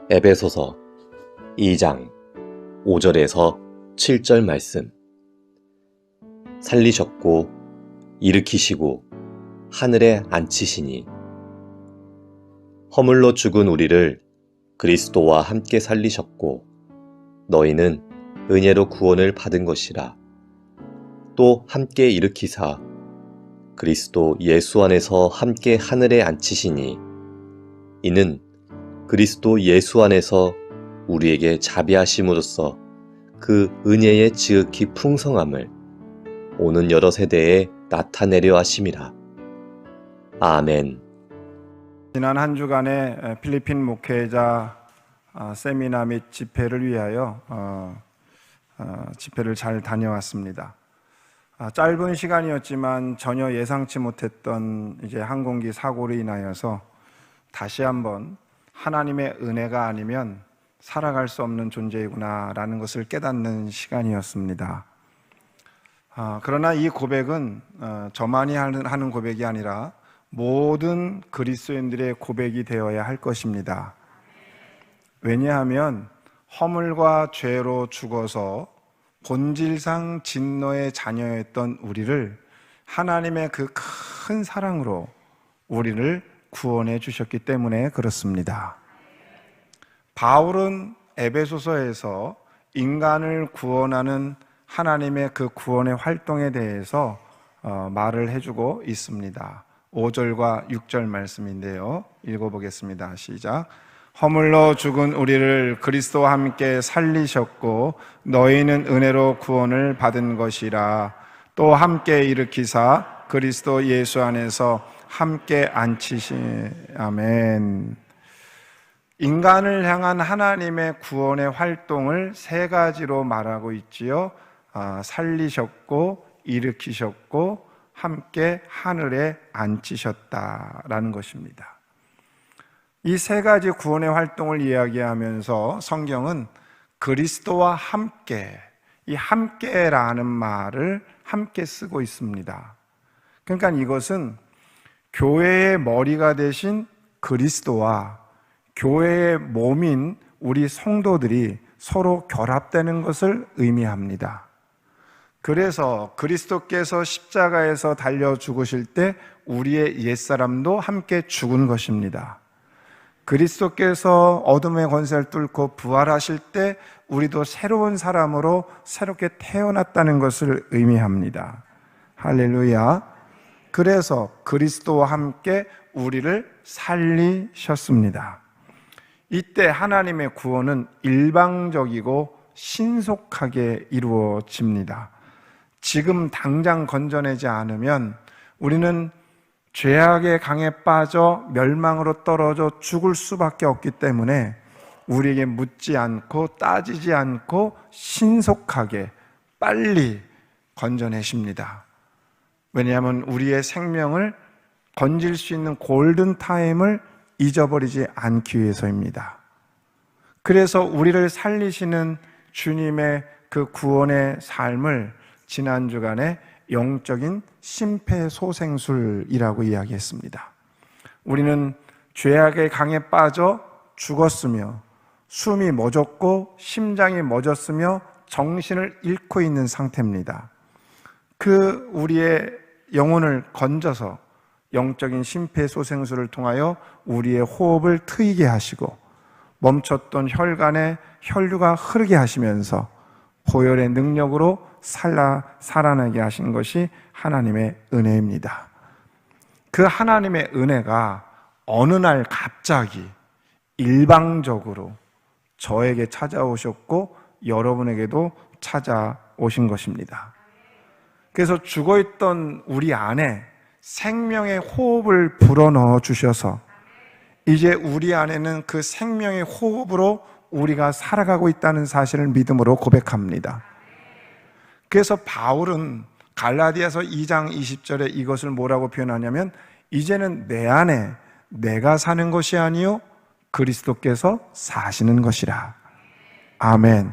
에베소서 2장 5절에서 7절 말씀. 살리셨고 일으키시고 하늘에 앉히시니 허물로 죽은 우리를 그리스도와 함께 살리셨고 너희는 은혜로 구원을 받은 것이라. 또 함께 일으키사 그리스도 예수 안에서 함께 하늘에 앉히시니 이는 그리스도 예수 안에서 우리에게 자비하심으로써 그 은혜의 지극히 풍성함을 오는 여러 세대에 나타내려 하심이라. 아멘. 지난 한 주간의 필리핀 목회자 세미나 및 집회를 위하여 집회를 잘 다녀왔습니다. 짧은 시간이었지만 전혀 예상치 못했던 항공기 사고로 인하여서 다시 한번 하나님의 은혜가 아니면 살아갈 수 없는 존재이구나라는 것을 깨닫는 시간이었습니다. 그러나 이 고백은 저만이 하는 고백이 아니라 모든 그리스도인들의 고백이 되어야 할 것입니다. 왜냐하면 허물과 죄로 죽어서 본질상 진노의 자녀였던 우리를 하나님의 그 큰 사랑으로 우리를 구원해 주셨기 때문에 그렇습니다. 바울은 에베소서에서 인간을 구원하는 하나님의 그 구원의 활동에 대해서 말을 해주고 있습니다. 5절과 6절 말씀인데요. 읽어보겠습니다. 시작. 허물로 죽은 우리를 그리스도와 함께 살리셨고 너희는 은혜로 구원을 받은 것이라. 또 함께 일으키사 그리스도 예수 안에서 함께 앉히시. 아멘. 인간을 향한 하나님의 구원의 활동을 세 가지로 말하고 있지요. 살리셨고 일으키셨고 함께 하늘에 앉히셨다라는 것입니다. 이 세 가지 구원의 활동을 이야기하면서 성경은 그리스도와 함께, 이 함께라는 말을 함께 쓰고 있습니다. 그러니까 이것은 교회의 머리가 되신 그리스도와 교회의 몸인 우리 성도들이 서로 결합되는 것을 의미합니다. 그래서 그리스도께서 십자가에서 달려 죽으실 때 우리의 옛사람도 함께 죽은 것입니다. 그리스도께서 어둠의 권세를 뚫고 부활하실 때 우리도 새로운 사람으로 새롭게 태어났다는 것을 의미합니다. 할렐루야. 그래서 그리스도와 함께 우리를 살리셨습니다. 이때 하나님의 구원은 일방적이고 신속하게 이루어집니다. 지금 당장 건져내지 않으면 우리는 죄악의 강에 빠져 멸망으로 떨어져 죽을 수밖에 없기 때문에 우리에게 묻지 않고 따지지 않고 신속하게 빨리 건져내십니다. 왜냐하면 우리의 생명을 건질 수 있는 골든타임을 잊어버리지 않기 위해서입니다. 그래서 우리를 살리시는 주님의 그 구원의 삶을 지난 주간에 영적인 심폐소생술이라고 이야기했습니다. 우리는 죄악의 강에 빠져 죽었으며 숨이 멎었고 심장이 멎었으며 정신을 잃고 있는 상태입니다. 그 우리의 영혼을 건져서 영적인 심폐소생술을 통하여 우리의 호흡을 트이게 하시고 멈췄던 혈관에 혈류가 흐르게 하시면서 보혈의 능력으로 살아나게 하신 것이 하나님의 은혜입니다. 그 하나님의 은혜가 어느 날 갑자기 일방적으로 저에게 찾아오셨고 여러분에게도 찾아오신 것입니다. 그래서 죽어있던 우리 안에 생명의 호흡을 불어넣어 주셔서 이제 우리 안에는 그 생명의 호흡으로 우리가 살아가고 있다는 사실을 믿음으로 고백합니다. 그래서 바울은 갈라디아서 2장 20절에 이것을 뭐라고 표현하냐면 이제는 내 안에 내가 사는 것이 아니요 그리스도께서 사시는 것이라. 아멘.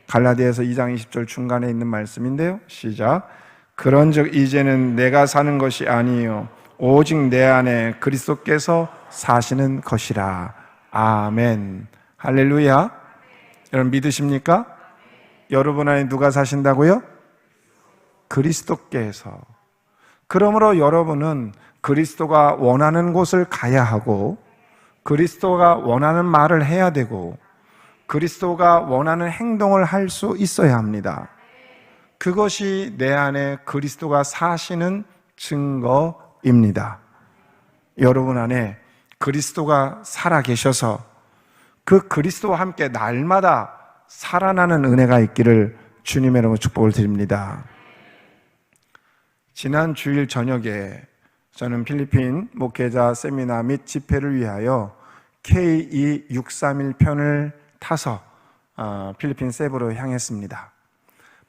갈라디아서 2장 20절 중간에 있는 말씀인데요. 시작. 그런즉 이제는 내가 사는 것이 아니요 오직 내 안에 그리스도께서 사시는 것이라. 아멘. 할렐루야. 여러분 믿으십니까? 여러분 안에 누가 사신다고요? 그리스도께서. 그러므로 여러분은 그리스도가 원하는 곳을 가야 하고, 그리스도가 원하는 말을 해야 되고, 그리스도가 원하는 행동을 할 수 있어야 합니다. 그것이 내 안에 그리스도가 사시는 증거입니다. 여러분 안에 그리스도가 살아계셔서 그 그리스도와 함께 날마다 살아나는 은혜가 있기를 주님의 이름으로 축복을 드립니다. 지난 주일 저녁에 저는 필리핀 목회자 세미나 및 집회를 위하여 KE631편을 타서 필리핀 세부로 향했습니다.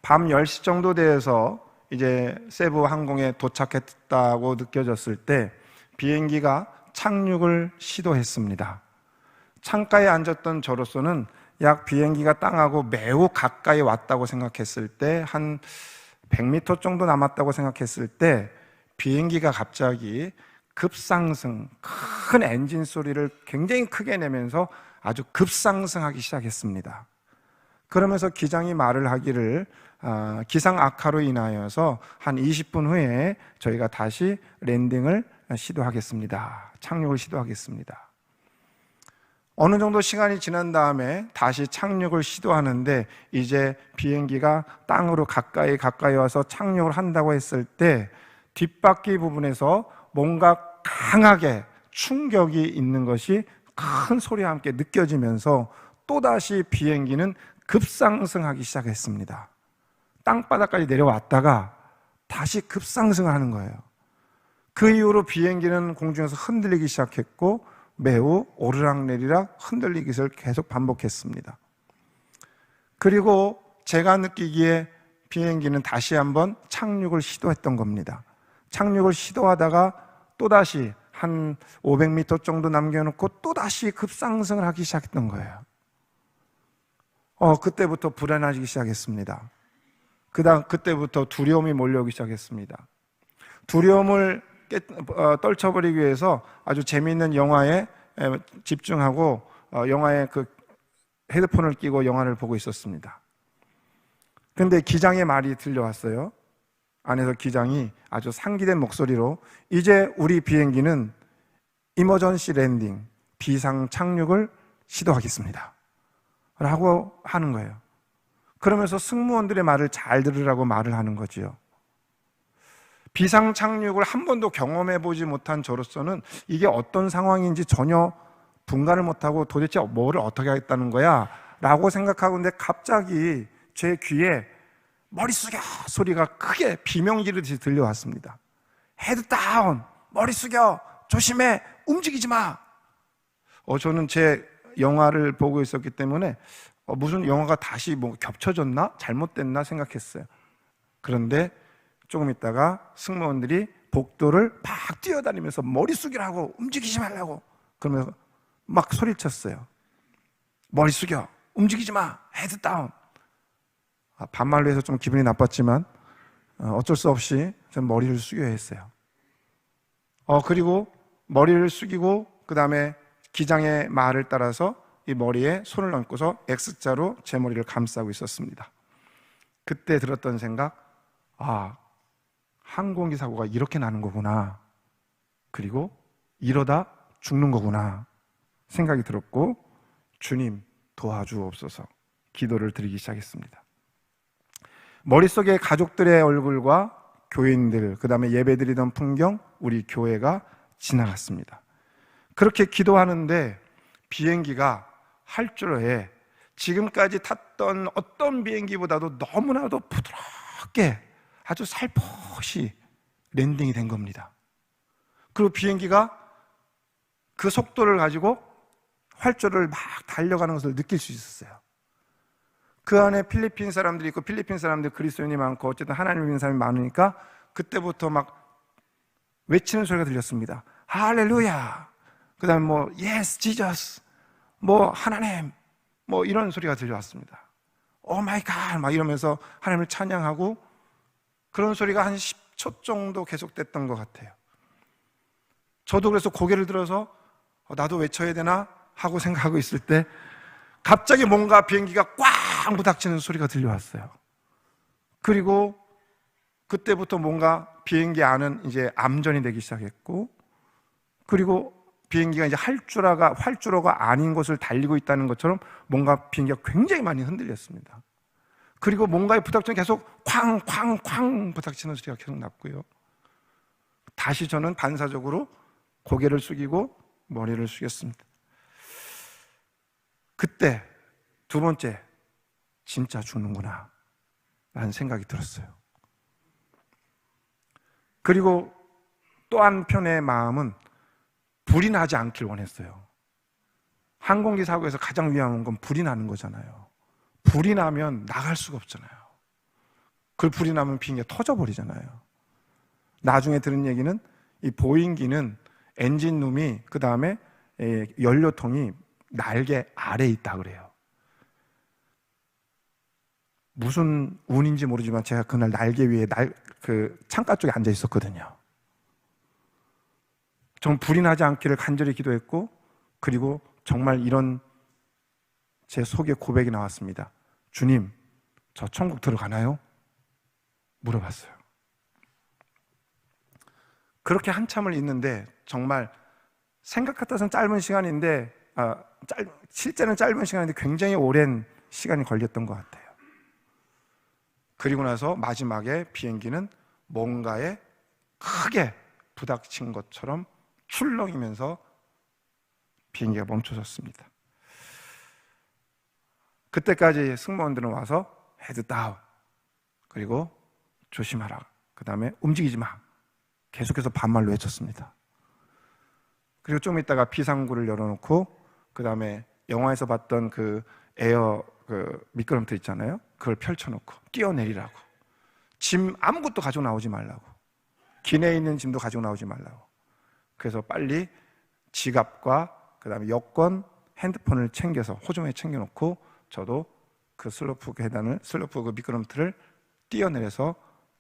밤 10시 정도 되어서 이제 세부 항공에 도착했다고 느껴졌을 때 비행기가 착륙을 시도했습니다. 창가에 앉았던 저로서는 약 비행기가 땅하고 매우 가까이 왔다고 생각했을 때, 한 100m 정도 남았다고 생각했을 때 비행기가 갑자기 급상승, 큰 엔진 소리를 굉장히 크게 내면서 아주 급상승하기 시작했습니다. 그러면서 기장이 말을 하기를 기상 악화로 인하여서 한 20분 후에 저희가 다시 랜딩을 시도하겠습니다. 착륙을 시도하겠습니다. 어느 정도 시간이 지난 다음에 다시 착륙을 시도하는데, 이제 비행기가 땅으로 가까이 와서 착륙을 한다고 했을 때 뒷바퀴 부분에서 뭔가 강하게 충격이 있는 것이 큰 소리와 함께 느껴지면서 또다시 비행기는 급상승하기 시작했습니다. 땅바닥까지 내려왔다가 다시 급상승을 하는 거예요. 그 이후로 비행기는 공중에서 흔들리기 시작했고 매우 오르락내리락 흔들리기를 계속 반복했습니다. 그리고 제가 느끼기에 비행기는 다시 한번 착륙을 시도했던 겁니다. 착륙을 시도하다가 또다시 한 500m 정도 남겨놓고 또다시 급상승을 하기 시작했던 거예요. 그때부터 불안해지기 시작했습니다. 그때부터 두려움이 몰려오기 시작했습니다. 두려움을 떨쳐버리기 위해서 아주 재미있는 영화에 집중하고 영화에 그 헤드폰을 끼고 영화를 보고 있었습니다. 그런데 기장의 말이 들려왔어요. 안에서 기장이 아주 상기된 목소리로 이제 우리 비행기는 이머전시 랜딩, 비상 착륙을 시도하겠습니다 라고 하는 거예요. 그러면서 승무원들의 말을 잘 들으라고 말을 하는 거지요. 비상 착륙을 한 번도 경험해 보지 못한 저로서는 이게 어떤 상황인지 전혀 분간을 못하고 도대체 뭐를 어떻게 하겠다는 거야 라고 생각하고 있는데, 갑자기 제 귀에 머리 숙여 소리가 크게 비명 지르듯이 들려왔습니다. 헤드 다운, 머리 숙여, 조심해, 움직이지 마. 저는 제 영화를 보고 있었기 때문에 무슨 영화가 다시 뭐 겹쳐졌나? 잘못됐나 생각했어요. 그런데 조금 있다가 승무원들이 복도를 막 뛰어다니면서 머리 숙이라고, 움직이지 말라고 그러면서 막 소리쳤어요. 머리 숙여, 움직이지 마, 헤드 다운. 반말로 해서 좀 기분이 나빴지만 어쩔 수 없이 전 머리를 숙여야 했어요. 그리고 머리를 숙이고 그 다음에 기장의 말을 따라서 이 머리에 손을 얹고서 X자로 제 머리를 감싸고 있었습니다. 그때 들었던 생각, 항공기 사고가 이렇게 나는 거구나, 그리고 이러다 죽는 거구나 생각이 들었고, 주님 도와주옵소서 기도를 드리기 시작했습니다. 머릿속에 가족들의 얼굴과 교인들, 그 다음에 예배드리던 풍경, 우리 교회가 지나갔습니다. 그렇게 기도하는데 비행기가 활주로에 지금까지 탔던 어떤 비행기보다도 너무나도 부드럽게 아주 살포시 랜딩이 된 겁니다. 그리고 비행기가 그 속도를 가지고 활주로를 막 달려가는 것을 느낄 수 있었어요. 그 안에 필리핀 사람들이 있고, 필리핀 사람들 그리스도인이 많고 어쨌든 하나님을 믿는 사람이 많으니까 그때부터 막 외치는 소리가 들렸습니다. 할렐루야, 그 다음에 뭐 예스 지저스, 뭐 하나님, 뭐 이런 소리가 들려왔습니다. 오 마이 갓 막 이러면서 하나님을 찬양하고, 그런 소리가 한 10초 정도 계속됐던 것 같아요. 저도 그래서 고개를 들어서 나도 외쳐야 되나 하고 생각하고 있을 때 갑자기 뭔가 비행기가 꽝 부닥치는 소리가 들려왔어요. 그리고 그때부터 뭔가 비행기 안은 이제 암전이 되기 시작했고, 그리고 비행기가 이제 활주로가 아닌 곳을 달리고 있다는 것처럼 뭔가 비행기가 굉장히 많이 흔들렸습니다. 그리고 뭔가의 부닥치는 계속 쾅쾅쾅 부닥치는 소리가 계속 났고요. 다시 저는 반사적으로 고개를 숙이고 머리를 숙였습니다. 그때 두 번째, 진짜 죽는구나 라는 생각이 들었어요. 그리고 또 한편의 마음은 불이 나지 않길 원했어요. 항공기 사고에서 가장 위험한 건 불이 나는 거잖아요. 불이 나면 나갈 수가 없잖아요. 그 불이 나면 비행기가 터져버리잖아요. 나중에 들은 얘기는 이 보잉기는 엔진룸이, 그 다음에 연료통이 날개 아래에 있다 그래요. 무슨 운인지 모르지만 제가 그날 날개 위에 그 창가 쪽에 앉아 있었거든요. 전 불이 나지 않기를 간절히 기도했고, 그리고 정말 이런 제 속에 고백이 나왔습니다. 주님, 저 천국 들어가나요? 물어봤어요. 그렇게 한참을 있는데 정말 생각 같아서는 짧은 시간인데 실제는 짧은 시간인데 굉장히 오랜 시간이 걸렸던 것 같아요. 그리고 나서 마지막에 비행기는 뭔가에 크게 부닥친 것처럼 출렁이면서 비행기가 멈춰졌습니다. 그때까지 승무원들은 와서 헤드 다운, 그리고 조심하라, 그 다음에 움직이지 마, 계속해서 반말로 외쳤습니다. 그리고 좀 있다가 비상구를 열어놓고, 그 다음에 영화에서 봤던 그 에어 미끄럼틀 있잖아요. 그걸 펼쳐놓고 뛰어내리라고, 짐 아무것도 가지고 나오지 말라고, 기내에 있는 짐도 가지고 나오지 말라고. 그래서 빨리 지갑과 그 다음에 여권, 핸드폰을 챙겨서 호종에 챙겨놓고 저도 그 슬로프 그 미끄럼틀을 뛰어내려서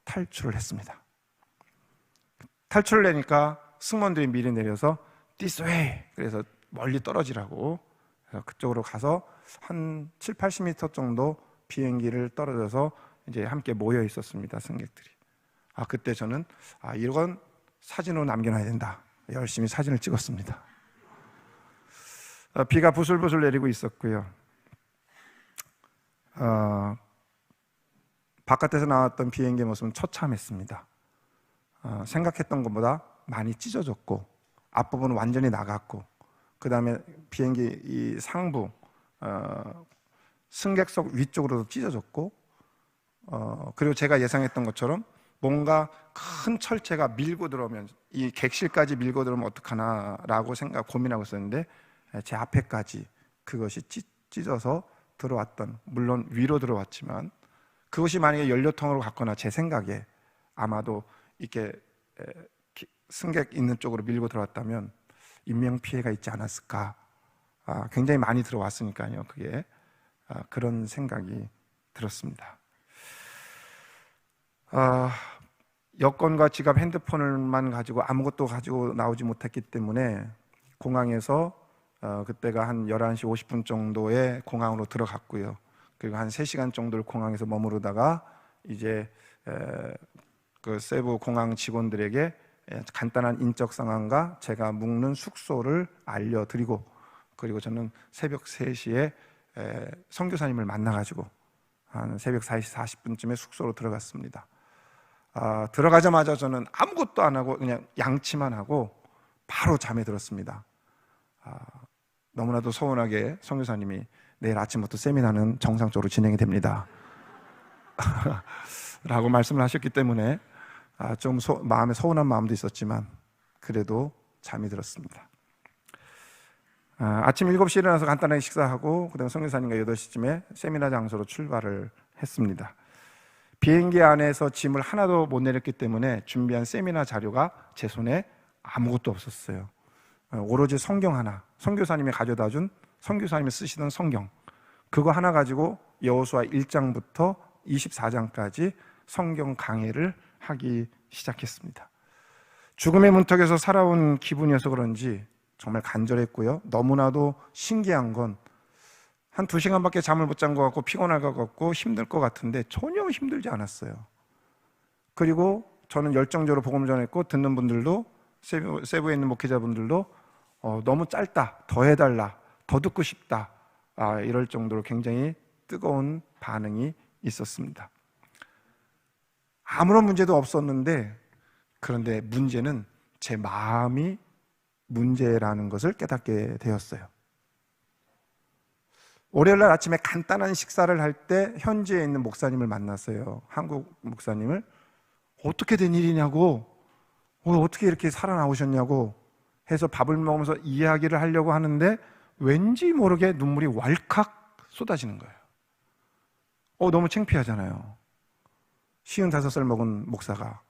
탈출을 했습니다. 탈출을 내니까 승무원들이 미리 내려서 This way, 그래서 멀리 떨어지라고, 그래서 그쪽으로 가서 한 7, 80m 정도 비행기를 떨어져서 이제 함께 모여 있었습니다, 승객들이. 그때 저는 이건 사진으로 남겨놔야 된다. 열심히 사진을 찍었습니다. 비가 부슬부슬 내리고 있었고요. 바깥에서 나왔던 비행기의 모습은 처참했습니다. 생각했던 것보다 많이 찢어졌고, 앞부분은 완전히 나갔고, 그 다음에 비행기 이 상부 승객석 위쪽으로도 찢어졌고, 그리고 제가 예상했던 것처럼 뭔가 큰 철체가 밀고 들어오면, 이 객실까지 밀고 들어오면 어떡하나라고 고민하고 있었는데, 제 앞에까지 그것이 찢어서 들어왔던, 물론 위로 들어왔지만 그것이 만약에 연료통으로 갔거나 제 생각에 아마도 이렇게 승객 있는 쪽으로 밀고 들어왔다면 인명피해가 있지 않았을까. 굉장히 많이 들어왔으니까요. 그게 그런 생각이 들었습니다. 여권과 지갑, 핸드폰을만 가지고 아무것도 가지고 나오지 못했기 때문에 공항에서 그때가 한 11시 50분 정도에 공항으로 들어갔고요. 그리고 한 3시간 정도를 공항에서 머무르다가 이제 그 세부 공항 직원들에게 간단한 인적 상황과 제가 묵는 숙소를 알려드리고, 그리고 저는 새벽 3시에 선교사님을 만나가지고 한 새벽 4시 40분쯤에 숙소로 들어갔습니다. 들어가자마자 저는 아무것도 안 하고 그냥 양치만 하고 바로 잠에 들었습니다. 너무나도 서운하게 선교사님이 내일 아침부터 세미나는 정상적으로 진행이 됩니다 라고 말씀을 하셨기 때문에 좀 마음에 서운한 마음도 있었지만 그래도 잠이 들었습니다. 아침 7시에 일어나서 간단하게 식사하고 그다음에 선교사님과 8시쯤에 세미나 장소로 출발을 했습니다. 비행기 안에서 짐을 하나도 못 내렸기 때문에 준비한 세미나 자료가 제 손에 아무것도 없었어요. 오로지 성경 하나, 선교사님이 가져다 준 선교사님이 쓰시던 성경, 그거 하나 가지고 여호수아 1장부터 24장까지 성경 강해를 하기 시작했습니다. 죽음의 문턱에서 살아온 기분이어서 그런지 정말 간절했고요. 너무나도 신기한 건 한 2시간밖에 잠을 못 잔 것 같고 피곤할 것 같고 힘들 것 같은데 전혀 힘들지 않았어요. 그리고 저는 열정적으로 복음을 전했고 듣는 분들도 세부에 있는 목회자분들도 너무 짧다, 더 해달라, 더 듣고 싶다, 이럴 정도로 굉장히 뜨거운 반응이 있었습니다. 아무런 문제도 없었는데, 그런데 문제는 제 마음이 문제라는 것을 깨닫게 되었어요. 월요일날 아침에 간단한 식사를 할 때 현지에 있는 목사님을 만났어요. 한국 목사님을. 어떻게 된 일이냐고, 어떻게 이렇게 살아나오셨냐고 해서 밥을 먹으면서 이야기를 하려고 하는데 왠지 모르게 눈물이 왈칵 쏟아지는 거예요. 너무 창피하잖아요. 55살 먹은 목사가.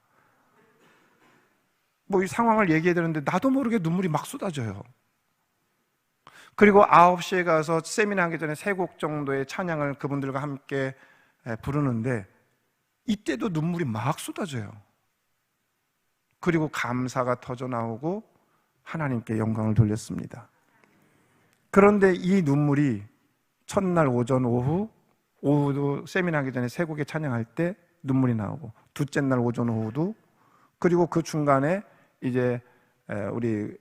이 상황을 얘기해야 되는데 나도 모르게 눈물이 막 쏟아져요. 그리고 9시에 가서 세미나 하기 전에 3곡 정도의 찬양을 그분들과 함께 부르는데 이때도 눈물이 막 쏟아져요. 그리고 감사가 터져 나오고 하나님께 영광을 돌렸습니다. 그런데 이 눈물이 첫날 오전 오후도 세미나 하기 전에 3곡의 찬양할 때 눈물이 나오고, 둘째 날 오전 오후도, 그리고 그 중간에 이제 우리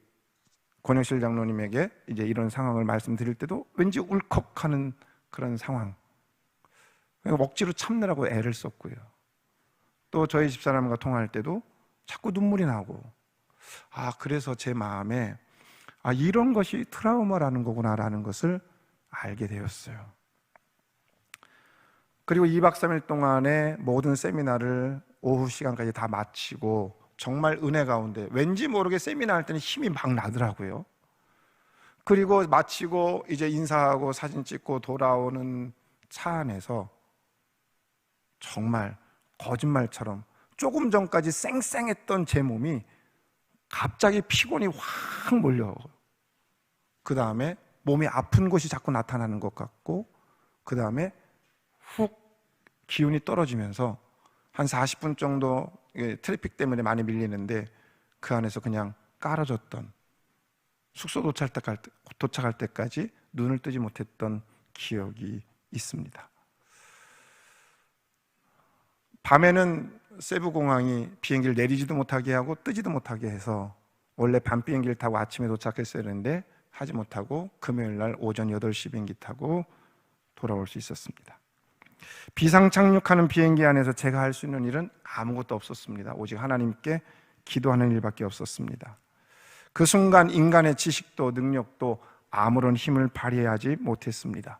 권영실 장로님에게 이제 이런 상황을 말씀드릴 때도 왠지 울컥하는 그런 상황. 억지로 참느라고 애를 썼고요. 또 저희 집사람과 통화할 때도 자꾸 눈물이 나고, 그래서 제 마음에 이런 것이 트라우마라는 거구나라는 것을 알게 되었어요. 그리고 2박 3일 동안의 모든 세미나를 오후 시간까지 다 마치고 정말 은혜 가운데 왠지 모르게 세미나 할 때는 힘이 막 나더라고요. 그리고 마치고 이제 인사하고 사진 찍고 돌아오는 차 안에서 정말 거짓말처럼 조금 전까지 쌩쌩했던 제 몸이 갑자기 피곤이 확 몰려오고, 그 다음에 몸이 아픈 곳이 자꾸 나타나는 것 같고, 그 다음에 훅 기운이 떨어지면서 한 40분 정도 트래픽 때문에 많이 밀리는데 그 안에서 그냥 깔아줬던, 숙소 도착할 때까지 눈을 뜨지 못했던 기억이 있습니다. 밤에는 세부공항이 비행기를 내리지도 못하게 하고 뜨지도 못하게 해서 원래 밤 비행기를 타고 아침에 도착했어야 했는데 하지 못하고 금요일 날 오전 8시 비행기 타고 돌아올 수 있었습니다. 비상 착륙하는 비행기 안에서 제가 할 수 있는 일은 아무것도 없었습니다. 오직 하나님께 기도하는 일밖에 없었습니다. 그 순간 인간의 지식도 능력도 아무런 힘을 발휘하지 못했습니다.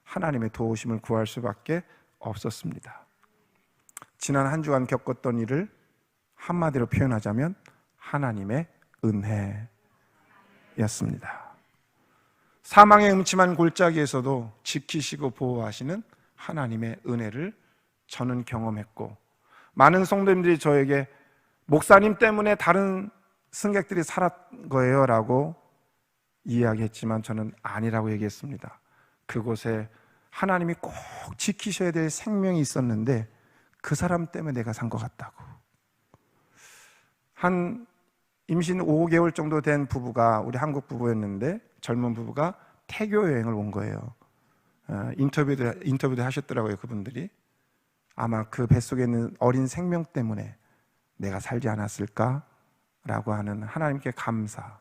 하나님의 도우심을 구할 수밖에 없었습니다. 지난 한 주간 겪었던 일을 한마디로 표현하자면 하나님의 은혜였습니다. 사망의 음침한 골짜기에서도 지키시고 보호하시는 하나님의 은혜를 저는 경험했고, 많은 성도님들이 저에게 목사님 때문에 다른 승객들이 살았 거예요 라고 이야기했지만 저는 아니라고 얘기했습니다. 그곳에 하나님이 꼭 지키셔야 될 생명이 있었는데 그 사람 때문에 내가 산 것 같다고. 한 임신 5개월 정도 된 부부가, 우리 한국 부부였는데 젊은 부부가 태교 여행을 온 거예요. 인터뷰도 하셨더라고요. 그분들이 아마 그 뱃속에 있는 어린 생명 때문에 내가 살지 않았을까라고 하는 하나님께 감사,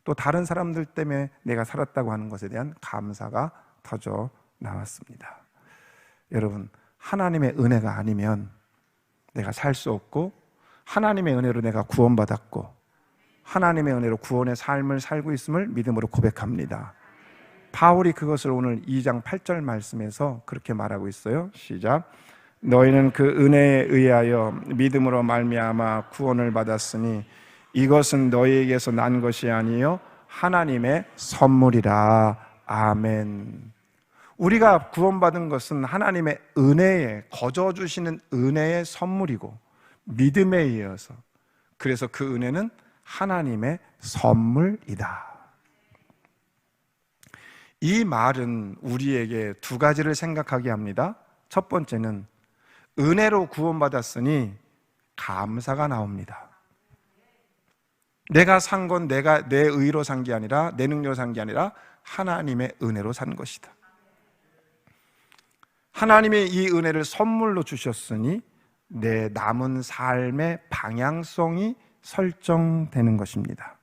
또 다른 사람들 때문에 내가 살았다고 하는 것에 대한 감사가 터져 나왔습니다. 여러분, 하나님의 은혜가 아니면 내가 살 수 없고, 하나님의 은혜로 내가 구원받았고 하나님의 은혜로 구원의 삶을 살고 있음을 믿음으로 고백합니다. 바울이 그것을 오늘 2장 8절 말씀에서 그렇게 말하고 있어요. 시작. 너희는 그 은혜에 의하여 믿음으로 말미암아 구원을 받았으니 이것은 너희에게서 난 것이 아니요 하나님의 선물이라. 아멘. 우리가 구원받은 것은 하나님의 은혜에, 거저 주시는 은혜의 선물이고 믿음에 이어서, 그래서 그 은혜는 하나님의 선물이다. 이 말은 우리에게 두 가지를 생각하게 합니다. 첫 번째는 은혜로 구원받았으니 감사가 나옵니다. 내가 산 건 내가 내 의로 산 게 아니라 내 능력으로 산 게 아니라 하나님의 은혜로 산 것이다. 하나님이 이 은혜를 선물로 주셨으니 내 남은 삶의 방향성이 설정되는 것입니다.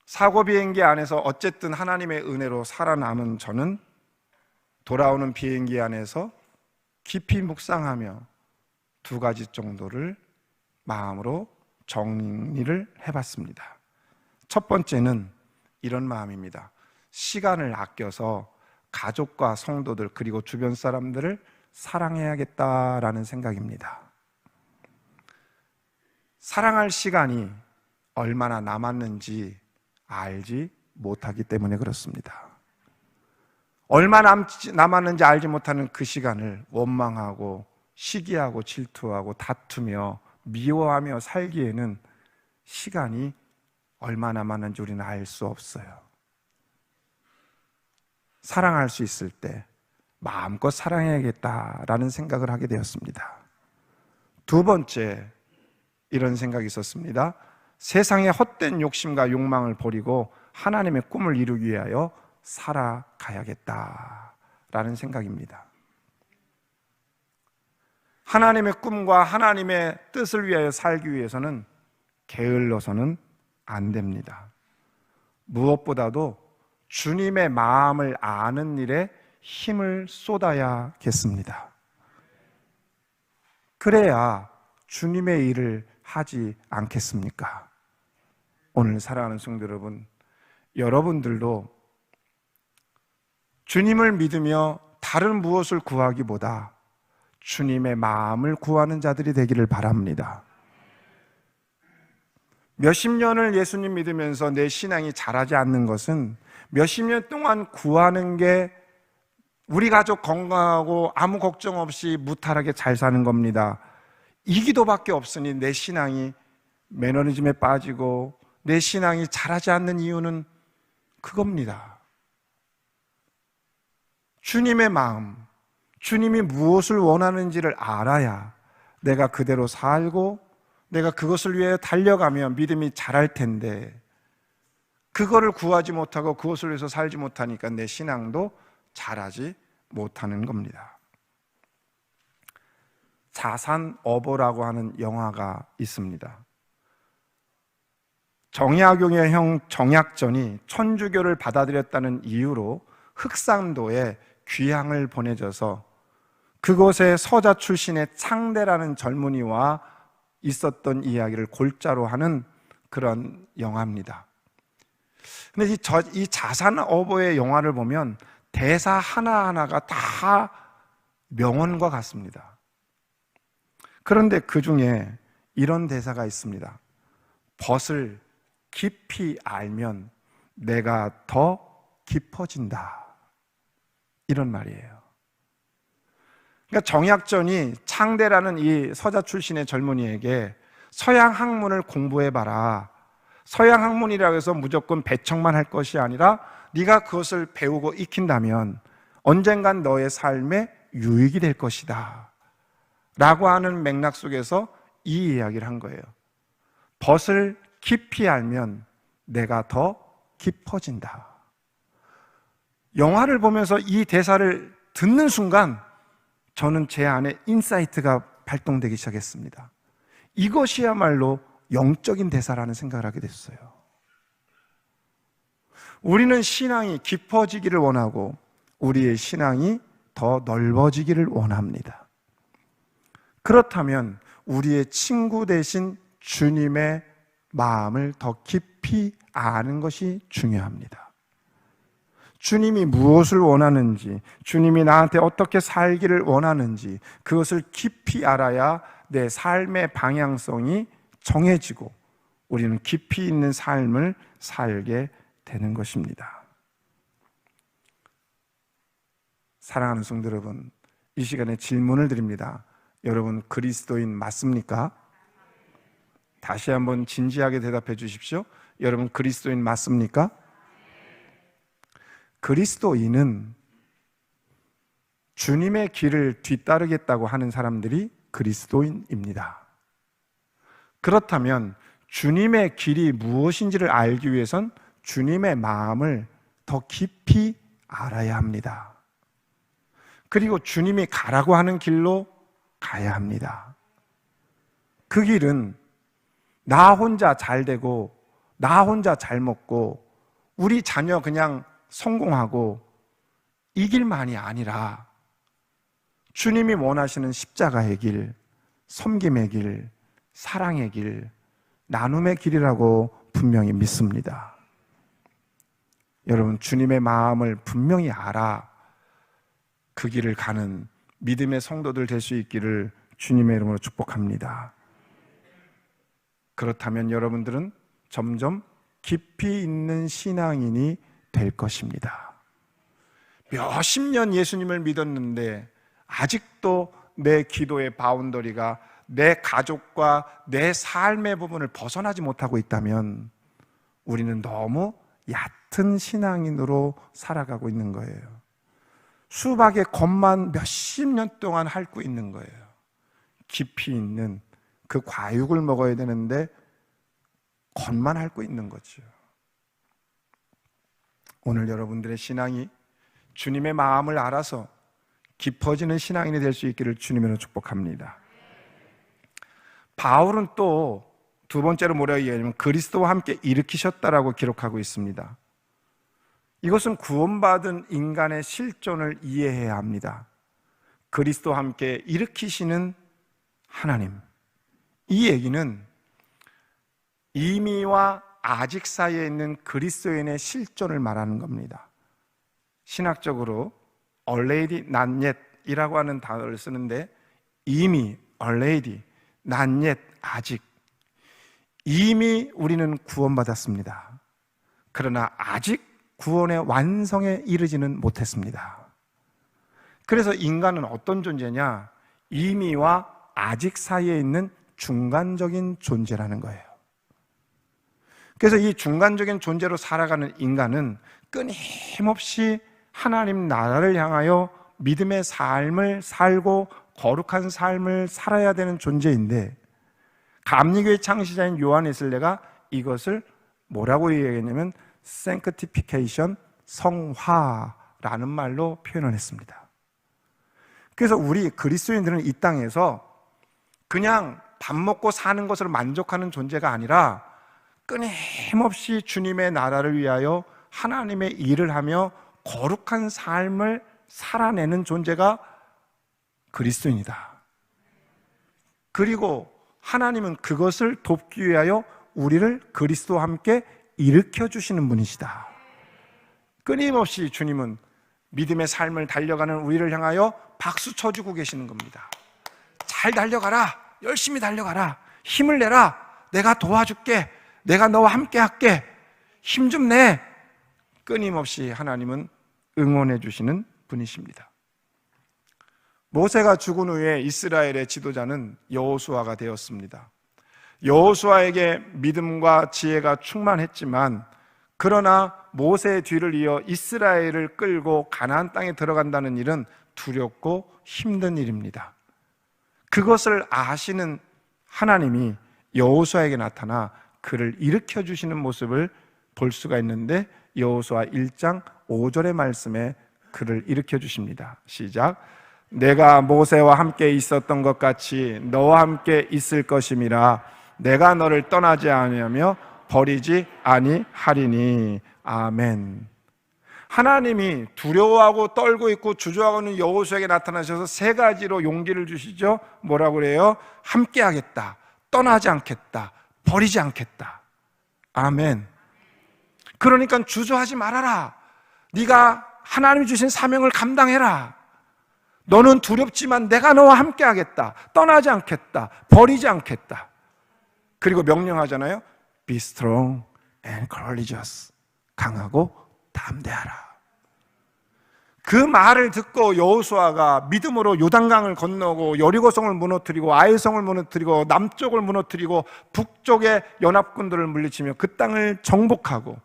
사고 비행기 안에서 어쨌든 하나님의 은혜로 살아남은 저는 돌아오는 비행기 안에서 깊이 묵상하며 두 가지 정도를 마음으로 정리를 해봤습니다. 첫 번째는 이런 마음입니다. 시간을 아껴서 가족과 성도들 그리고 주변 사람들을 사랑해야겠다라는 생각입니다. 사랑할 시간이 얼마나 남았는지 알지 못하기 때문에 그렇습니다. 얼마 남았는지 알지 못하는 그 시간을 원망하고 시기하고 질투하고 다투며 미워하며 살기에는 시간이 얼마 남았는지 우리는 알 수 없어요. 사랑할 수 있을 때 마음껏 사랑해야겠다라는 생각을 하게 되었습니다. 두 번째, 이런 생각이 있었습니다. 세상의 헛된 욕심과 욕망을 버리고 하나님의 꿈을 이루기 위하여 살아가야겠다라는 생각입니다. 하나님의 꿈과 하나님의 뜻을 위하여 살기 위해서는 게을러서는 안 됩니다. 무엇보다도 주님의 마음을 아는 일에 힘을 쏟아야겠습니다. 그래야 주님의 일을 하지 않겠습니까? 오늘 사랑하는 성도 여러분, 여러분들도 주님을 믿으며 다른 무엇을 구하기보다 주님의 마음을 구하는 자들이 되기를 바랍니다. 몇십 년을 예수님 믿으면서 내 신앙이 자라지 않는 것은 몇십 년 동안 구하는 게 우리 가족 건강하고 아무 걱정 없이 무탈하게 잘 사는 겁니다. 이 기도밖에 없으니 내 신앙이 매너리즘에 빠지고 내 신앙이 자라지 않는 이유는 그겁니다. 주님의 마음, 주님이 무엇을 원하는지를 알아야 내가 그대로 살고 내가 그것을 위해 달려가면 믿음이 자랄 텐데, 그거를 구하지 못하고 그것을 위해서 살지 못하니까 내 신앙도 자라지 못하는 겁니다. 자산어보라고 하는 영화가 있습니다. 정약용의 형 정약전이 천주교를 받아들였다는 이유로 흑산도에 귀향을 보내져서 그곳에 서자 출신의 창대라는 젊은이와 있었던 이야기를 골자로 하는 그런 영화입니다. 근데 이 자산어보의 영화를 보면 대사 하나하나가 다 명언과 같습니다. 그런데 그 중에 이런 대사가 있습니다. 벗을 깊이 알면 내가 더 깊어진다. 이런 말이에요. 그러니까 정약전이 창대라는 이 서자 출신의 젊은이에게 서양 학문을 공부해봐라. 서양 학문이라고 해서 무조건 배척만 할 것이 아니라 네가 그것을 배우고 익힌다면 언젠간 너의 삶에 유익이 될 것이다 라고 하는 맥락 속에서 이 이야기를 한 거예요. 벗을 깊이 알면 내가 더 깊어진다. 영화를 보면서 이 대사를 듣는 순간 저는 제 안에 인사이트가 발동되기 시작했습니다. 이것이야말로 영적인 대사라는 생각을 하게 됐어요. 우리는 신앙이 깊어지기를 원하고 우리의 신앙이 더 넓어지기를 원합니다. 그렇다면 우리의 친구 대신 주님의 마음을 더 깊이 아는 것이 중요합니다. 주님이 무엇을 원하는지, 주님이 나한테 어떻게 살기를 원하는지 그것을 깊이 알아야 내 삶의 방향성이 정해지고 우리는 깊이 있는 삶을 살게 되는 것입니다. 사랑하는 성도 여러분, 이 시간에 질문을 드립니다. 여러분 그리스도인 맞습니까? 다시 한번 진지하게 대답해 주십시오. 여러분 그리스도인 맞습니까? 그리스도인은 주님의 길을 뒤따르겠다고 하는 사람들이 그리스도인입니다. 그렇다면 주님의 길이 무엇인지를 알기 위해선 주님의 마음을 더 깊이 알아야 합니다. 그리고 주님이 가라고 하는 길로 가야 합니다. 그 길은 나 혼자 잘 되고 나 혼자 잘 먹고 우리 자녀 그냥 성공하고 이 길만이 아니라 주님이 원하시는 십자가의 길, 섬김의 길, 사랑의 길, 나눔의 길이라고 분명히 믿습니다. 여러분, 주님의 마음을 분명히 알아 그 길을 가는 믿음의 성도들 될 수 있기를 주님의 이름으로 축복합니다. 그렇다면 여러분들은 점점 깊이 있는 신앙인이 될 것입니다. 몇십 년 예수님을 믿었는데 아직도 내 기도의 바운더리가 내 가족과 내 삶의 부분을 벗어나지 못하고 있다면 우리는 너무 얕은 신앙인으로 살아가고 있는 거예요. 수박의 겉만 몇십 년 동안 핥고 있는 거예요. 깊이 있는 그 과육을 먹어야 되는데 겉만 핥고 있는 거죠. 오늘 여러분들의 신앙이 주님의 마음을 알아서 깊어지는 신앙인이 될 수 있기를 주님으로 축복합니다. 바울은 또 두 번째로 뭐라고 얘기하냐면 그리스도와 함께 일으키셨다라고 기록하고 있습니다. 이것은 구원받은 인간의 실존을 이해해야 합니다. 그리스도와 함께 일으키시는 하나님, 이 얘기는 이미와 아직 사이에 있는 그리스도인의 실존을 말하는 겁니다. 신학적으로 already, not yet 이라고 하는 단어를 쓰는데 이미, already, not yet, 아직. 이미 우리는 구원받았습니다. 그러나 아직 구원의 완성에 이르지는 못했습니다. 그래서 인간은 어떤 존재냐? 이미와 아직 사이에 있는 중간적인 존재라는 거예요. 그래서 이 중간적인 존재로 살아가는 인간은 끊임없이 하나님 나라를 향하여 믿음의 삶을 살고 거룩한 삶을 살아야 되는 존재인데 감리교의 창시자인 요한 웨슬레가 이것을 뭐라고 얘기했냐면 sanctification, 성화라는 말로 표현을 했습니다. 그래서 우리 그리스도인들은 이 땅에서 그냥 밥 먹고 사는 것으로 만족하는 존재가 아니라 끊임없이 주님의 나라를 위하여 하나님의 일을 하며 거룩한 삶을 살아내는 존재가 그리스도인이다. 그리고 하나님은 그것을 돕기 위하여 우리를 그리스도와 함께 일으켜 주시는 분이시다. 끊임없이 주님은 믿음의 삶을 달려가는 우리를 향하여 박수 쳐주고 계시는 겁니다. 잘 달려가라. 열심히 달려가라. 힘을 내라. 내가 도와줄게. 내가 너와 함께 할게. 힘 좀 내. 끊임없이 하나님은 응원해 주시는 분이십니다. 모세가 죽은 후에 이스라엘의 지도자는 여호수아가 되었습니다. 여호수아에게 믿음과 지혜가 충만했지만 그러나 모세의 뒤를 이어 이스라엘을 끌고 가나안 땅에 들어간다는 일은 두렵고 힘든 일입니다. 그것을 아시는 하나님이 여호수아에게 나타나 그를 일으켜 주시는 모습을 볼 수가 있는데 여호수아 1장 5절의 말씀에 그를 일으켜 주십니다. 시작. 내가 모세와 함께 있었던 것 같이 너와 함께 있을 것임이라. 내가 너를 떠나지 아니하며 버리지 아니하리니. 아멘. 하나님이 두려워하고 떨고 있고 주저하고 있는 여호수아에게 나타나셔서 세 가지로 용기를 주시죠. 뭐라고 그래요? 함께 하겠다, 떠나지 않겠다, 버리지 않겠다. 아멘. 그러니까 주저하지 말아라. 네가 하나님이 주신 사명을 감당해라. 너는 두렵지만 내가 너와 함께 하겠다, 떠나지 않겠다, 버리지 않겠다. 그리고 명령하잖아요. Be strong and courageous. 강하고 담대하라. 그 말을 듣고 여호수아가 믿음으로 요단강을 건너고 여리고성을 무너뜨리고 아이성을 무너뜨리고 남쪽을 무너뜨리고 북쪽의 연합군들을 물리치며 그 땅을 정복하고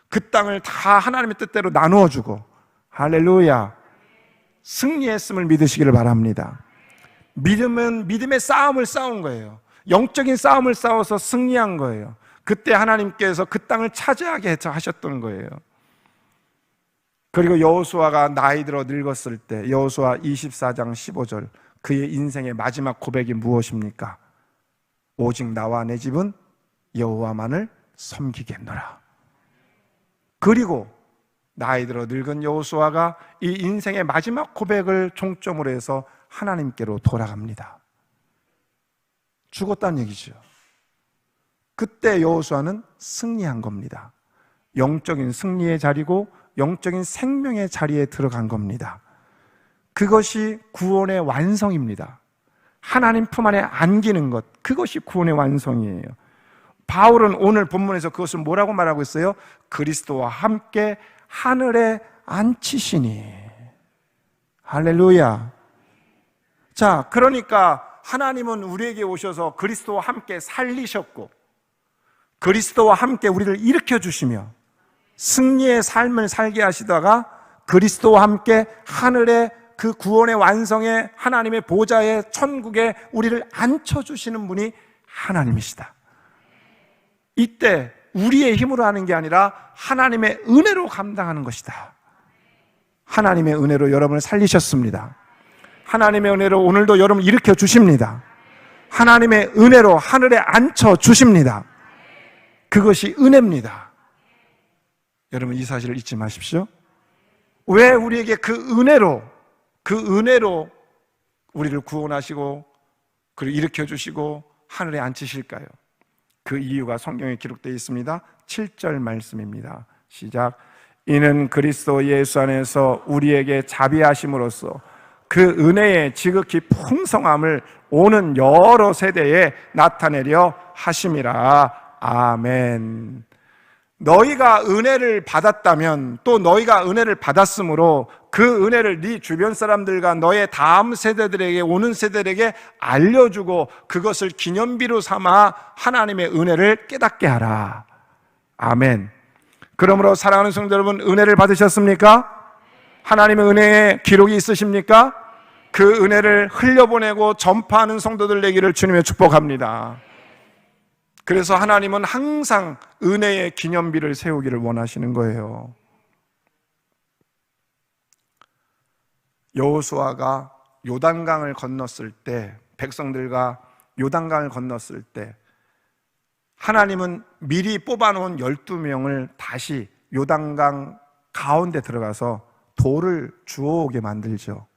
그 땅을 다 하나님의 뜻대로 나누어 주고 할렐루야 승리했음을 믿으시기를 바랍니다. 믿음은 믿음의 싸움을 싸운 거예요. 영적인 싸움을 싸워서 승리한 거예요. 그때 하나님께서 그 땅을 차지하게 하셨던 거예요. 그리고 여호수아가 나이 들어 늙었을 때 여호수아 24장 15절 그의 인생의 마지막 고백이 무엇입니까? 오직 나와 내 집은 여호와만을 섬기겠노라. 그리고 나이 들어 늙은 여호수아가 이 인생의 마지막 고백을 종점으로 해서 하나님께로 돌아갑니다. 죽었다는 얘기죠. 그때 여호수아는 승리한 겁니다. 영적인 승리의 자리고 영적인 생명의 자리에 들어간 겁니다. 그것이 구원의 완성입니다. 하나님 품 안에 안기는 것, 그것이 구원의 완성이에요. 바울은 오늘 본문에서 그것을 뭐라고 말하고 있어요? 그리스도와 함께 하늘에 앉히시니. 할렐루야. 자, 그러니까 하나님은 우리에게 오셔서 그리스도와 함께 살리셨고 그리스도와 함께 우리를 일으켜 주시며 승리의 삶을 살게 하시다가 그리스도와 함께 하늘의 그 구원의 완성에 하나님의 보좌에 천국에 우리를 앉혀주시는 분이 하나님이시다. 이때 우리의 힘으로 하는 게 아니라 하나님의 은혜로 감당하는 것이다. 하나님의 은혜로 여러분을 살리셨습니다. 하나님의 은혜로 오늘도 여러분을 일으켜 주십니다. 하나님의 은혜로 하늘에 앉혀 주십니다. 그것이 은혜입니다. 여러분 이 사실을 잊지 마십시오. 왜 우리에게 그 은혜로 우리를 구원하시고 그리고 일으켜 주시고 하늘에 앉히실까요? 그 이유가 성경에 기록되어 있습니다. 7절 말씀입니다. 시작. 이는 그리스도 예수 안에서 우리에게 자비하심으로써 그 은혜의 지극히 풍성함을 오는 여러 세대에 나타내려 하심이라. 아멘. 너희가 은혜를 받았다면 또 너희가 은혜를 받았으므로 그 은혜를 네 주변 사람들과 너의 다음 세대들에게 오는 세대들에게 알려주고 그것을 기념비로 삼아 하나님의 은혜를 깨닫게 하라. 아멘. 그러므로 사랑하는 성도 여러분, 은혜를 받으셨습니까? 하나님의 은혜의 기록이 있으십니까? 그 은혜를 흘려보내고 전파하는 성도들 되기를 주님의 축복합니다. 그래서 하나님은 항상 은혜의 기념비를 세우기를 원하시는 거예요. 여호수아가 요단강을 건넜을 때, 백성들과 요단강을 건넜을 때 하나님은 미리 뽑아놓은 12명을 다시 요단강 가운데 들어가서 돌을 주워오게 만들죠.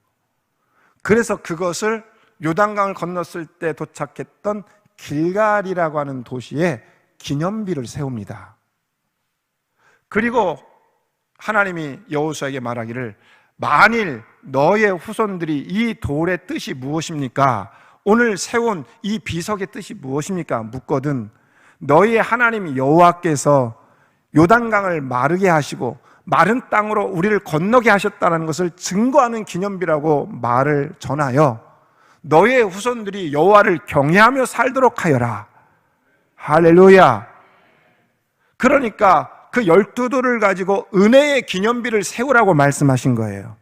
그래서 그것을 요단강을 건넜을 때 도착했던 길갈이라고 하는 도시에 기념비를 세웁니다. 그리고 하나님이 여호수아에게 말하기를 만일 너의 후손들이 이 돌의 뜻이 무엇입니까? 오늘 세운 이 비석의 뜻이 무엇입니까? 묻거든 너희의 하나님 여호와께서 요단강을 마르게 하시고 마른 땅으로 우리를 건너게 하셨다는 것을 증거하는 기념비라고 말을 전하여 너의 후손들이 여호와를 경외하며 살도록 하여라. 할렐루야. 그러니까 그 12돌을 가지고 은혜의 기념비를 세우라고 말씀하신 거예요.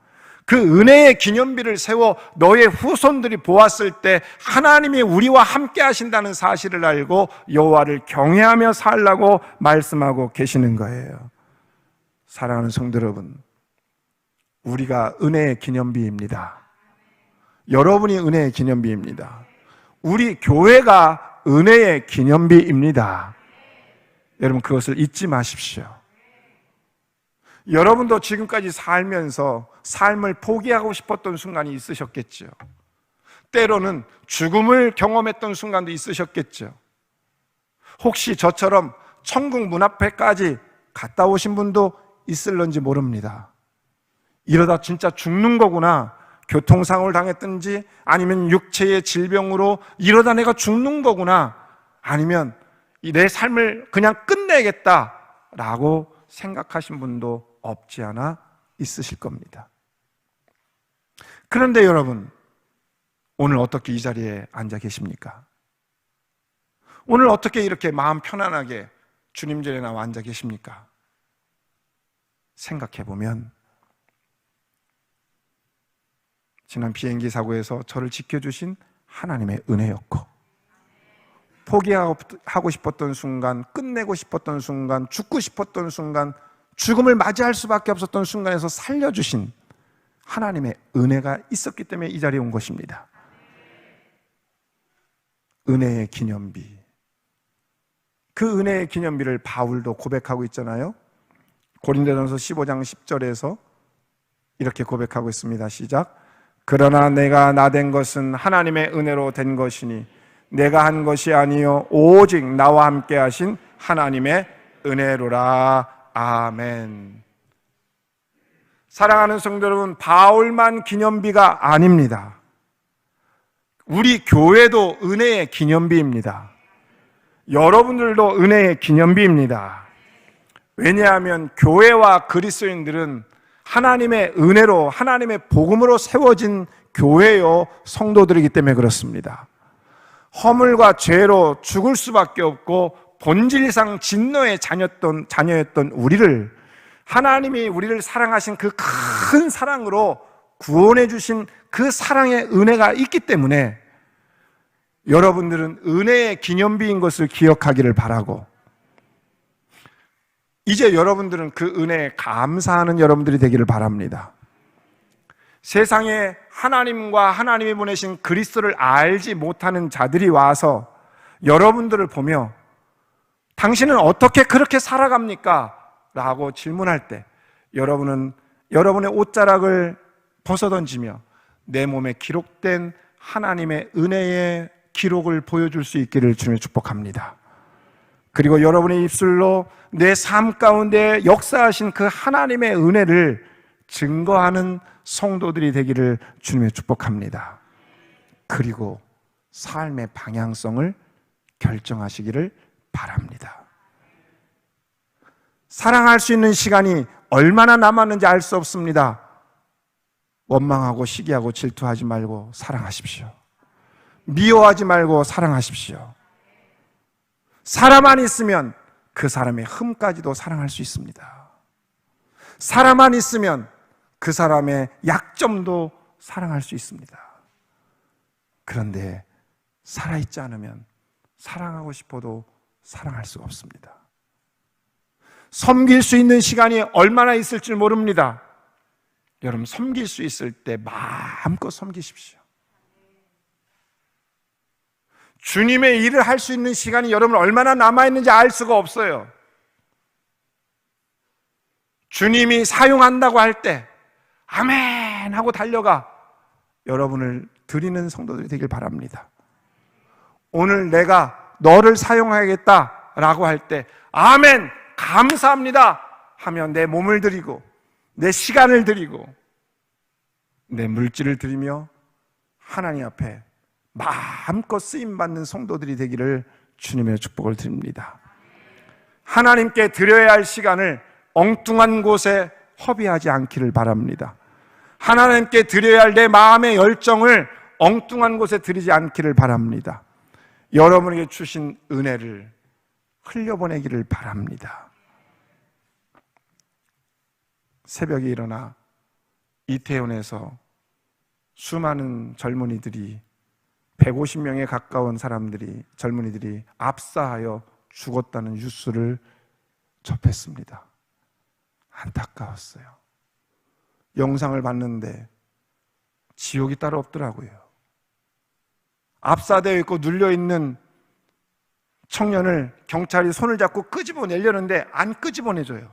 그 은혜의 기념비를 세워 너의 후손들이 보았을 때 하나님이 우리와 함께 하신다는 사실을 알고 여호와를 경외하며 살라고 말씀하고 계시는 거예요. 사랑하는 성도 여러분, 우리가 은혜의 기념비입니다. 여러분이 은혜의 기념비입니다. 우리 교회가 은혜의 기념비입니다. 여러분 그것을 잊지 마십시오. 여러분도 지금까지 살면서 삶을 포기하고 싶었던 순간이 있으셨겠죠. 때로는 죽음을 경험했던 순간도 있으셨겠죠. 혹시 저처럼 천국 문 앞에까지 갔다 오신 분도 있을런지 모릅니다. 이러다 진짜 죽는 거구나, 교통사고를 당했든지 아니면 육체의 질병으로 이러다 내가 죽는 거구나, 아니면 내 삶을 그냥 끝내겠다라고 생각하신 분도 없지 않아 있으실 겁니다. 그런데 여러분, 오늘 어떻게 이 자리에 앉아 계십니까? 오늘 어떻게 이렇게 마음 편안하게 주님 전에 나와 앉아 계십니까? 생각해 보면 지난 비행기 사고에서 저를 지켜주신 하나님의 은혜였고, 포기하고 싶었던 순간, 끝내고 싶었던 순간, 죽고 싶었던 순간 죽음을 맞이할 수밖에 없었던 순간에서 살려주신 하나님의 은혜가 있었기 때문에 이 자리에 온 것입니다. 은혜의 기념비. 그 은혜의 기념비를 바울도 고백하고 있잖아요. 고린도전서 15장 10절에서 이렇게 고백하고 있습니다. 시작. 그러나 내가 나된 것은 하나님의 은혜로 된 것이니 내가 한 것이 아니요 오직 나와 함께 하신 하나님의 은혜로라. 아멘. 사랑하는 성도 여러분, 바울만 기념비가 아닙니다. 우리 교회도 은혜의 기념비입니다. 여러분들도 은혜의 기념비입니다. 왜냐하면 교회와 그리스도인들은 하나님의 은혜로, 하나님의 복음으로 세워진 교회요 성도들이기 때문에 그렇습니다. 허물과 죄로 죽을 수밖에 없고 본질상 진노의 자녀였던 우리를 하나님이 우리를 사랑하신 그 큰 사랑으로 구원해 주신 그 사랑의 은혜가 있기 때문에 여러분들은 은혜의 기념비인 것을 기억하기를 바라고, 이제 여러분들은 그 은혜에 감사하는 여러분들이 되기를 바랍니다. 세상에 하나님과 하나님이 보내신 그리스도를 알지 못하는 자들이 와서 여러분들을 보며 당신은 어떻게 그렇게 살아갑니까? 라고 질문할 때 여러분은 여러분의 옷자락을 벗어던지며 내 몸에 기록된 하나님의 은혜의 기록을 보여줄 수 있기를 주님의 축복합니다. 그리고 여러분의 입술로 내 삶 가운데 역사하신 그 하나님의 은혜를 증거하는 성도들이 되기를 주님의 축복합니다. 그리고 삶의 방향성을 결정하시기를 바랍니다. 사랑할 수 있는 시간이 얼마나 남았는지 알 수 없습니다. 원망하고 시기하고 질투하지 말고 사랑하십시오. 미워하지 말고 사랑하십시오. 사람만 있으면 그 사람의 흠까지도 사랑할 수 있습니다. 사람만 있으면 그 사람의 약점도 사랑할 수 있습니다. 그런데 살아있지 않으면 사랑하고 싶어도 사랑할 수가 없습니다. 섬길 수 있는 시간이 얼마나 있을 줄 모릅니다. 여러분, 섬길 수 있을 때 마음껏 섬기십시오. 주님의 일을 할 수 있는 시간이 여러분 얼마나 남아있는지 알 수가 없어요. 주님이 사용한다고 할 때 아멘 하고 달려가 여러분을 드리는 성도들이 되길 바랍니다. 오늘 내가 너를 사용하겠다 라고 할 때 아멘 감사합니다 하면 내 몸을 드리고 내 시간을 드리고 내 물질을 드리며 하나님 앞에 마음껏 쓰임받는 성도들이 되기를 주님의 축복을 드립니다. 하나님께 드려야 할 시간을 엉뚱한 곳에 허비하지 않기를 바랍니다. 하나님께 드려야 할 내 마음의 열정을 엉뚱한 곳에 드리지 않기를 바랍니다. 여러분에게 주신 은혜를 흘려보내기를 바랍니다. 새벽에 일어나 이태원에서 수많은 젊은이들이 150명에 가까운 젊은이들이 압사하여 죽었다는 뉴스를 접했습니다. 안타까웠어요. 영상을 봤는데 지옥이 따로 없더라고요. 압사되어 있고 눌려있는 청년을 경찰이 손을 잡고 끄집어내려는데 안 끄집어내줘요.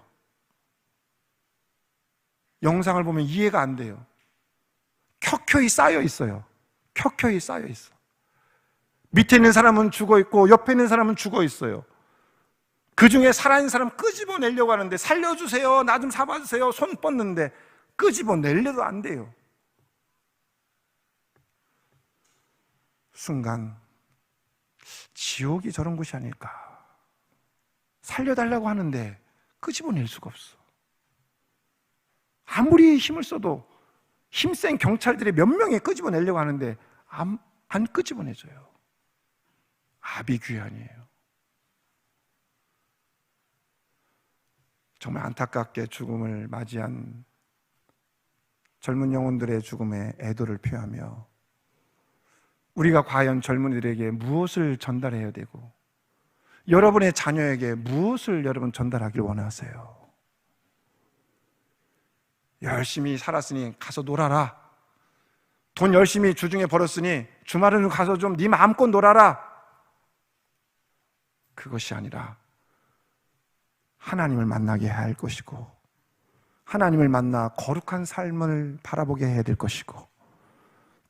영상을 보면 이해가 안 돼요. 켜켜이 쌓여 있어요. 켜켜이 쌓여 있어. 밑에 있는 사람은 죽어 있고 옆에 있는 사람은 죽어 있어요. 그 중에 살아있는 사람 끄집어내려고 하는데 살려주세요, 나 좀 잡아주세요 손 뻗는데 끄집어내려도 안 돼요. 순간 지옥이 저런 곳이 아닐까. 살려달라고 하는데 끄집어낼 수가 없어. 아무리 힘을 써도 힘센 경찰들이 몇 명이 끄집어내려고 하는데 안 끄집어내줘요. 아비규환이에요. 정말 안타깝게 죽음을 맞이한 젊은 영혼들의 죽음에 애도를 표하며 우리가 과연 젊은이들에게 무엇을 전달해야 되고 여러분의 자녀에게 무엇을 여러분 전달하길 원하세요? 열심히 살았으니 가서 놀아라. 돈 열심히 주중에 벌었으니 주말에는 가서 좀 네 마음껏 놀아라. 그것이 아니라 하나님을 만나게 해야 할 것이고, 하나님을 만나 거룩한 삶을 바라보게 해야 될 것이고,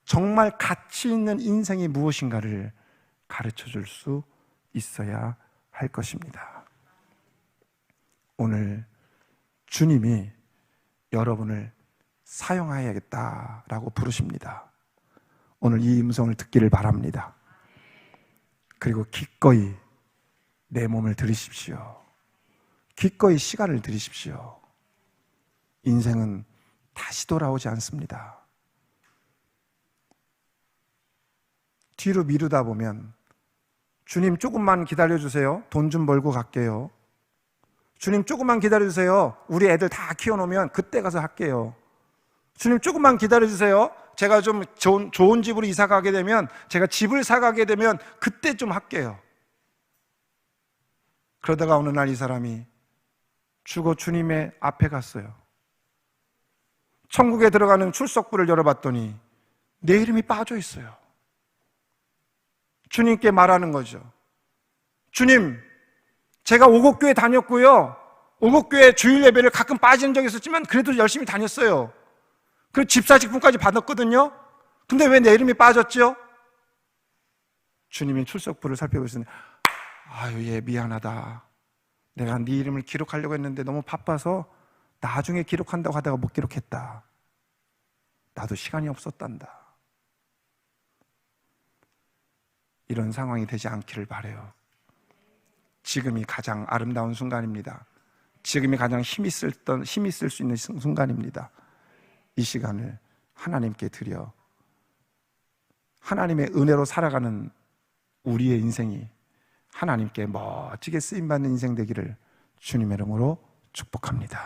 정말 가치 있는 인생이 무엇인가를 가르쳐 줄 수 있어야 할 것입니다. 오늘 주님이 여러분을 사용하야겠다라고 부르십니다. 오늘 이 음성을 듣기를 바랍니다. 그리고 기꺼이 내 몸을 들이십시오. 기꺼이 시간을 들이십시오. 인생은 다시 돌아오지 않습니다. 뒤로 미루다 보면 주님 조금만 기다려주세요. 돈 좀 벌고 갈게요. 주님 조금만 기다려주세요. 우리 애들 다 키워놓으면 그때 가서 할게요. 주님 조금만 기다려주세요. 제가 좀 좋은 집으로 이사 가게 되면, 제가 집을 사가게 되면 그때 좀 할게요. 그러다가 어느 날 이 사람이 죽어 주님의 앞에 갔어요. 천국에 들어가는 출석부를 열어봤더니 내 이름이 빠져 있어요. 주님께 말하는 거죠. 주님, 제가 오곡교회 다녔고요, 오곡교회 주일 예배를 가끔 빠지는 적이 있었지만 그래도 열심히 다녔어요. 그리고 집사직분까지 받았거든요. 근데 왜 내 이름이 빠졌죠? 주님이 출석부를 살펴보시더니, 아유, 얘 미안하다. 내가 네 이름을 기록하려고 했는데 너무 바빠서 나중에 기록한다고 하다가 못 기록했다. 나도 시간이 없었단다. 이런 상황이 되지 않기를 바라요. 지금이 가장 아름다운 순간입니다. 지금이 가장 힘이 있을 수 있는 순간입니다. 이 시간을 하나님께 드려 하나님의 은혜로 살아가는 우리의 인생이 하나님께 멋지게 쓰임받는 인생 되기를 주님의 이름으로 축복합니다.